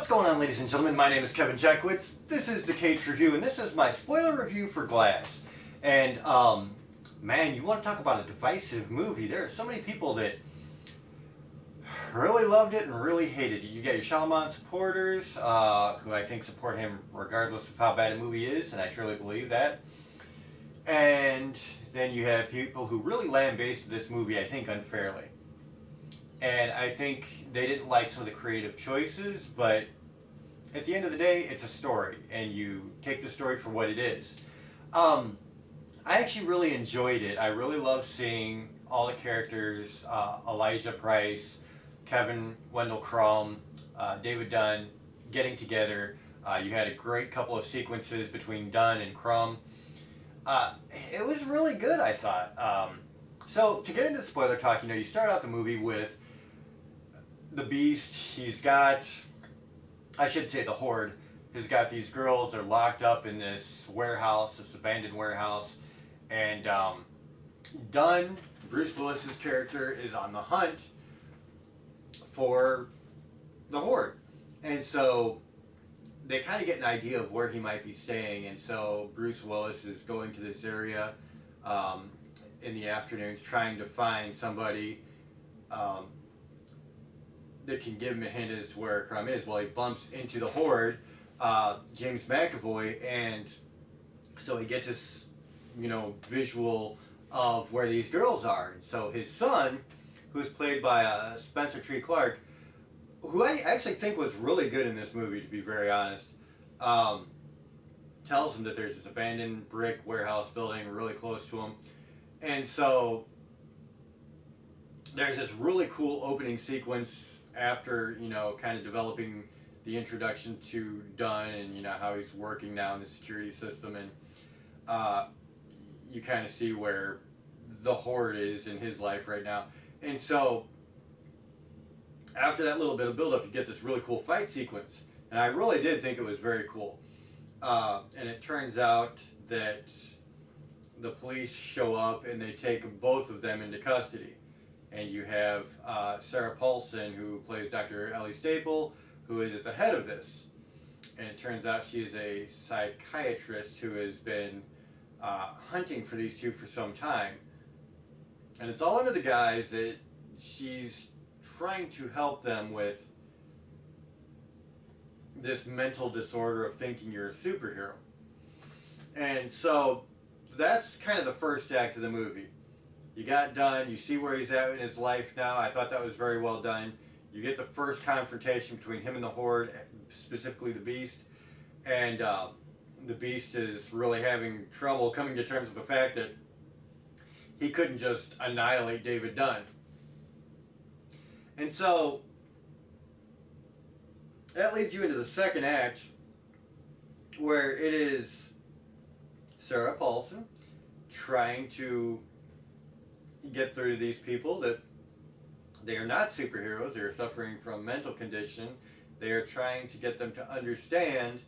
What's going on, ladies and gentlemen? My name is Kevin Jackwitz. This is the Kaged Review, and this is my spoiler review for Glass. And, man, you want to talk about a divisive movie. There are so many people that really loved it and really hated it. You got your Shyalaman supporters, who I think support him regardless of how bad a movie is, and I truly believe that. And then you have people who really lambasted this movie, I think, unfairly. And I think they didn't like some of the creative choices, but at the end of the day, it's a story, and you take the story for what it is. I actually really enjoyed it. I really loved seeing all the characters, Elijah Price, Kevin Wendell Crumb, David Dunn, getting together. You had a great couple of sequences between Dunn and Crumb. It was really good, I thought. So to get into the spoiler talk, you start out the movie with the Beast. He's got, I should say the Horde, has got these girls. They're locked up in this warehouse, this abandoned warehouse. And Dunn, Bruce Willis's character, is on the hunt for the Horde. And so they kind of get an idea of where he might be staying. And so Bruce Willis is going to this area in the afternoons trying to find somebody that can give him a hint as to where Crumb is. Well, he bumps into the Horde, James McAvoy, and so he gets this, visual of where these girls are. And so his son, who's played by Spencer Tree Clark, who I actually think was really good in this movie, to be very honest, tells him that there's this abandoned brick warehouse building really close to him. And so there's this really cool opening sequence after, kind of developing the introduction to Dunn and, how he's working now in the security system. And you kind of see where the Horde is in his life right now. And so after that little bit of build-up, you get this really cool fight sequence. And I really did think it was very cool. And it turns out that the police show up and they take both of them into custody. And you have Sarah Paulson, who plays Dr. Ellie Staple, who is at the head of this. And it turns out she is a psychiatrist who has been hunting for these two for some time. And it's all under the guise that she's trying to help them with this mental disorder of thinking you're a superhero. And so that's kind of the first act of the movie. You got Dunn, you see where he's at in his life now. I thought that was very well done. You get the first confrontation between him and the Horde, specifically the Beast. And the Beast is really having trouble coming to terms with the fact that he couldn't just annihilate David Dunn. And so that leads you into the second act, where it is Sarah Paulson trying to get through to these people that they are not superheroes. They are suffering from mental condition. They are trying to get them to understand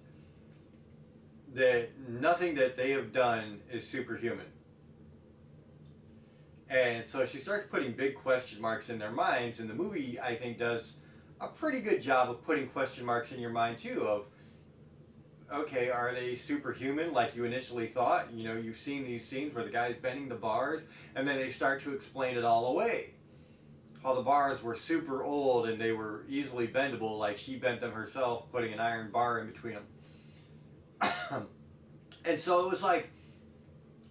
that nothing that they have done is superhuman. And so she starts putting big question marks in their minds, and the movie, I think, does a pretty good job of putting question marks in your mind too, of, okay, are they superhuman like you initially thought? You've seen these scenes where the guy's bending the bars, and then they start to explain it all away. How the bars were super old and they were easily bendable, like she bent them herself, putting an iron bar in between them. And so it was like,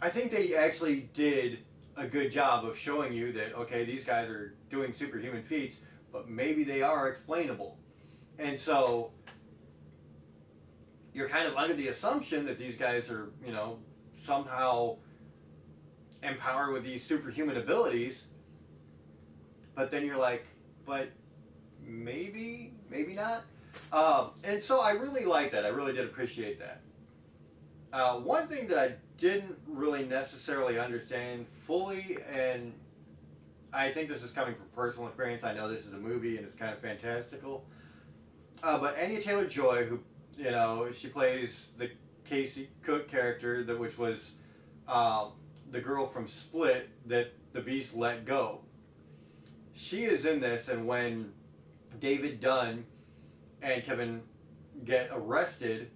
I think they actually did a good job of showing you that, okay, these guys are doing superhuman feats, but maybe they are explainable. And so you're kind of under the assumption that these guys are, somehow empowered with these superhuman abilities. But then you're like, but maybe not. And so I really like that. I really did appreciate that. One thing that I didn't really necessarily understand fully, and I think this is coming from personal experience. I know this is a movie and it's kind of fantastical. But Anya Taylor-Joy, who she plays the Casey Cook character, which was the girl from Split that the Beast let go. She is in this, and when David Dunn and Kevin get arrested,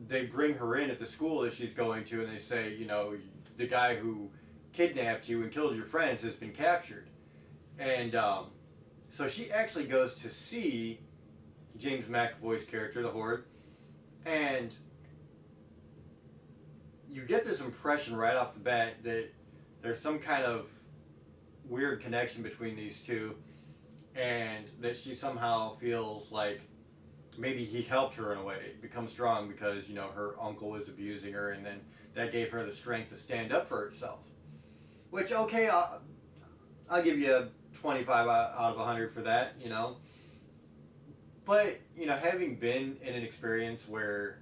they bring her in at the school that she's going to, and they say, the guy who kidnapped you and killed your friends has been captured. And so she actually goes to see James McAvoy's character, the Horde, and you get this impression right off the bat that there's some kind of weird connection between these two, and that she somehow feels like maybe he helped her in a way become strong because, her uncle was abusing her, and then that gave her the strength to stand up for herself. Which, okay, I'll give you a 25 out of 100 for that, But, having been in an experience where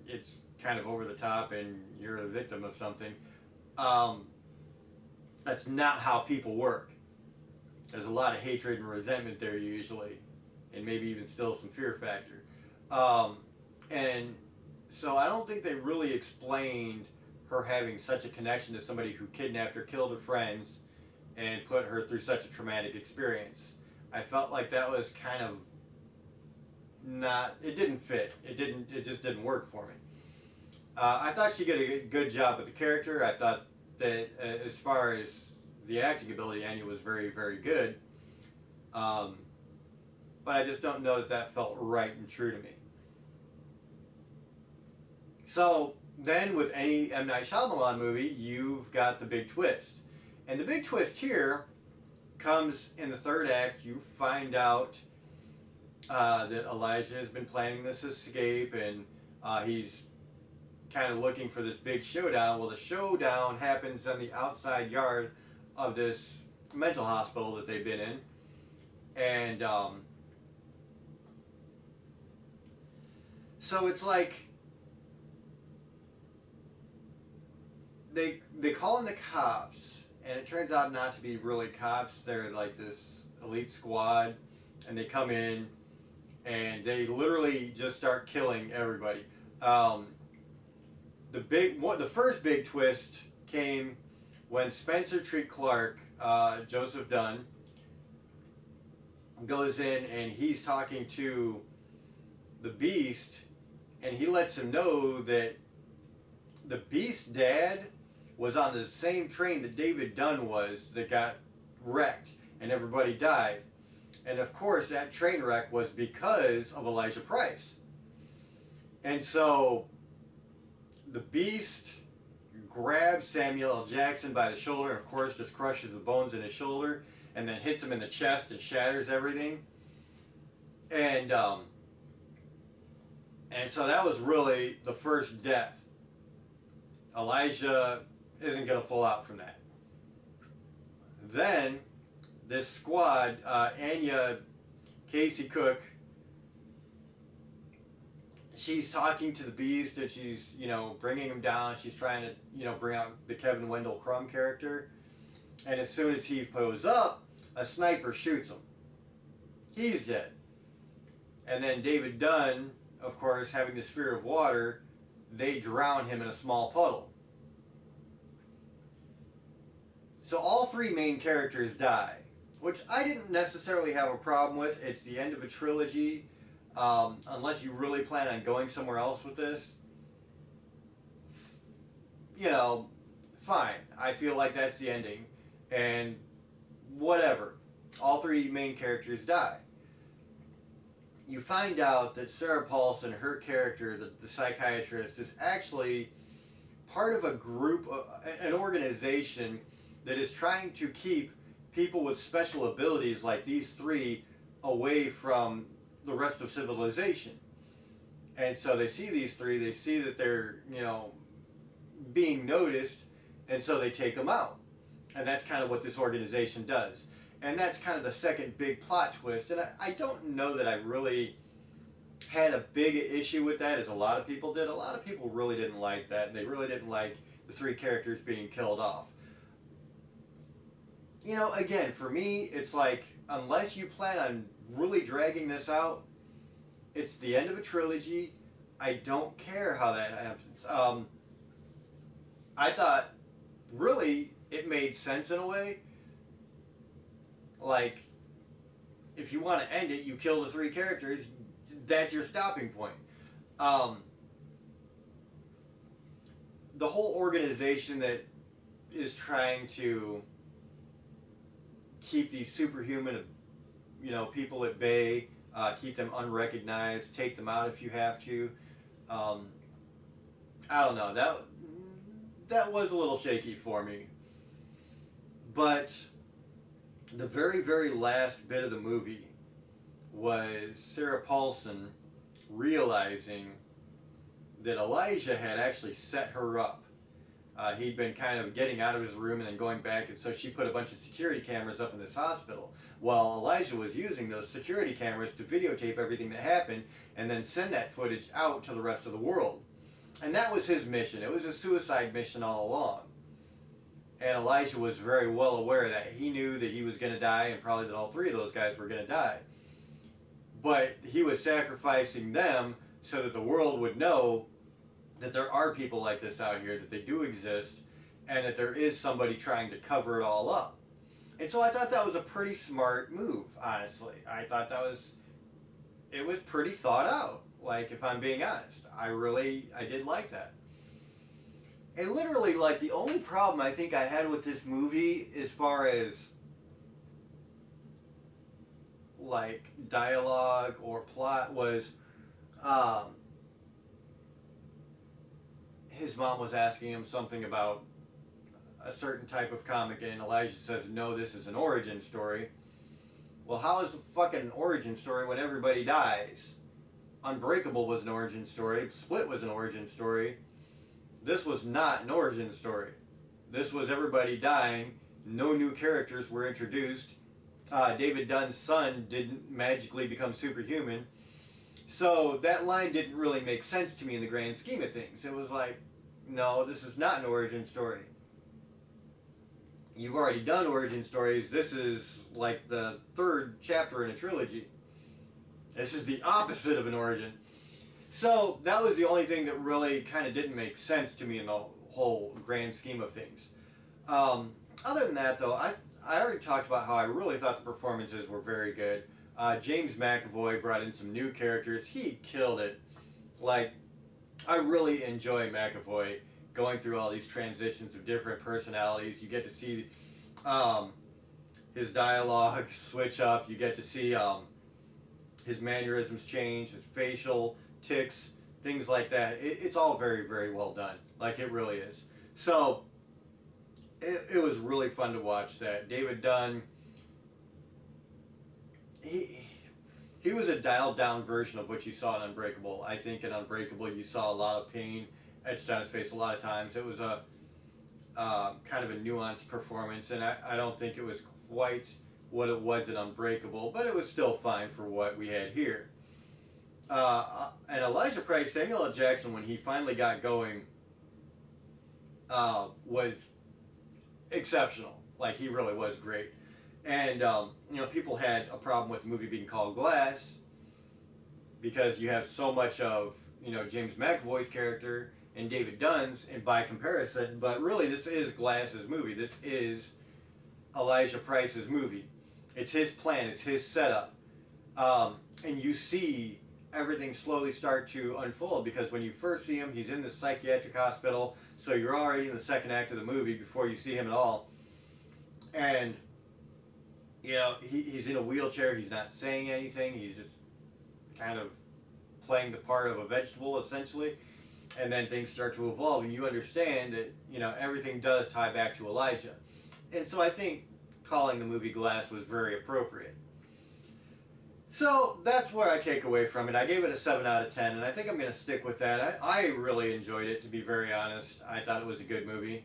it's kind of over the top and you're a victim of something, that's not how people work. There's a lot of hatred and resentment there usually, and maybe even still some fear factor. And so I don't think they really explained her having such a connection to somebody who kidnapped or killed her friends and put her through such a traumatic experience. I felt like that was kind of it didn't fit. It just didn't work for me. I thought she did a good job with the character. I thought that as far as the acting ability, Anya was very, very good. But I just don't know that felt right and true to me. So then with any M. Night Shyamalan movie, you've got the big twist. And the big twist here comes in the third act. You find out that Elijah has been planning this escape, and he's kind of looking for this big showdown. Well, the showdown happens on the outside yard of this mental hospital that they've been in. And so it's like they call in the cops, and it turns out not to be really cops. They're like this elite squad, and they come in and they literally just start killing everybody. The first big twist came when Spencer Treat Clark, Joseph Dunn, goes in and he's talking to the Beast, and he lets him know that the Beast's dad was on the same train that David Dunn was that got wrecked and everybody died. And of course that train wreck was because of Elijah Price. And so the Beast grabs Samuel L. Jackson by the shoulder and of course just crushes the bones in his shoulder and then hits him in the chest and shatters everything. And so that was really the first death. Elijah isn't going to pull out from that. Then this squad, Anya, Casey Cook, she's talking to the Beast and she's, bringing him down. She's trying to, bring out the Kevin Wendell Crumb character. And as soon as he pulls up, a sniper shoots him. He's dead. And then David Dunn, of course, having this fear of water, they drown him in a small puddle. So all three main characters die, which I didn't necessarily have a problem with. It's the end of a trilogy. Unless you really plan on going somewhere else with this, fine. I feel like that's the ending. And whatever. All three main characters die. You find out that Sarah Paulson, her character, the psychiatrist, is actually part of a group, an organization that is trying to keep people with special abilities like these three away from the rest of civilization. And so they see these three, they see that they're, being noticed, and so they take them out. And that's kind of what this organization does. And that's kind of the second big plot twist. And I don't know that I really had a big issue with that, as a lot of people did. A lot of people really didn't like that, and they really didn't like the three characters being killed off. Again, for me, it's like, unless you plan on really dragging this out, it's the end of a trilogy. I don't care how that happens. I thought, really, it made sense in a way. Like, if you want to end it, you kill the 3 characters. That's your stopping point. The whole organization that is trying to keep these superhuman, people at bay, keep them unrecognized, take them out if you have to. I don't know. That was a little shaky for me. But the very, very last bit of the movie was Sarah Paulson realizing that Elijah had actually set her up. He'd been kind of getting out of his room and then going back, and so she put a bunch of security cameras up in this hospital, while Elijah was using those security cameras to videotape everything that happened and then send that footage out to the rest of the world. And that was his mission. It was a suicide mission all along. And Elijah was very well aware of that. He knew that he was going to die, and probably that all 3 of those guys were going to die. But he was sacrificing them so that the world would know that there are people like this out here, that they do exist, and that there is somebody trying to cover it all up. And so I thought that was a pretty smart move, honestly. I thought it was pretty thought out, like, if I'm being honest. I did like that. And literally, like, the only problem I think I had with this movie as far as, like, dialogue or plot was, his mom was asking him something about a certain type of comic, and Elijah says, no, this is an origin story. Well, how is it fucking an origin story when everybody dies? Unbreakable was an origin story. Split was an origin story. This was not an origin story. This was everybody dying. No new characters were introduced. David Dunn's son didn't magically become superhuman. So that line didn't really make sense to me in the grand scheme of things. It was like, no, this is not an origin story. You've already done origin stories. This is like the 3rd chapter in a trilogy. This is the opposite of an origin. So that was the only thing that really kind of didn't make sense to me in the whole grand scheme of things. Other than that, though, I already talked about how I really thought the performances were very good. James McAvoy brought in some new characters. He killed it. Like, I really enjoy McAvoy going through all these transitions of different personalities. You get to see his dialogue switch up. You get to see his mannerisms change, his facial tics, things like that. It's all very, very well done. Like, it really is. So, it was really fun to watch that. David Dunn, he was a dialed down version of what you saw in Unbreakable. I think in Unbreakable you saw a lot of pain etched on his face a lot of times. It was a kind of a nuanced performance, and I don't think it was quite what it was in Unbreakable, but it was still fine for what we had here. And Elijah Price, Samuel L. Jackson, when he finally got going, was exceptional. Like, he really was great. And, people had a problem with the movie being called Glass because you have so much of, James McAvoy's character and David Dunn's, and by comparison, but really this is Glass's movie. This is Elijah Price's movie. It's his plan. It's his setup. And you see everything slowly start to unfold, because when you first see him, he's in the psychiatric hospital, so you're already in the second act of the movie before you see him at all. And, he's in a wheelchair, he's not saying anything, he's just kind of playing the part of a vegetable, essentially. And then things start to evolve, and you understand that, everything does tie back to Elijah. And so I think calling the movie Glass was very appropriate. So that's where I take away from it. I gave it a 7 out of 10, and I think I'm going to stick with that. I really enjoyed it, to be very honest. I thought it was a good movie.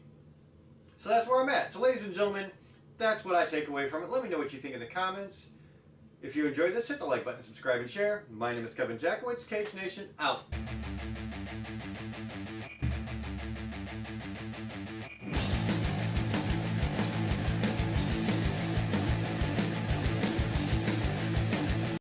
So that's where I'm at. So ladies and gentlemen, that's what I take away from it. Let me know what you think in the comments. If you enjoyed this, hit the like button, subscribe, and share. My name is Kevin Jackowitz. Kaged Nation, out.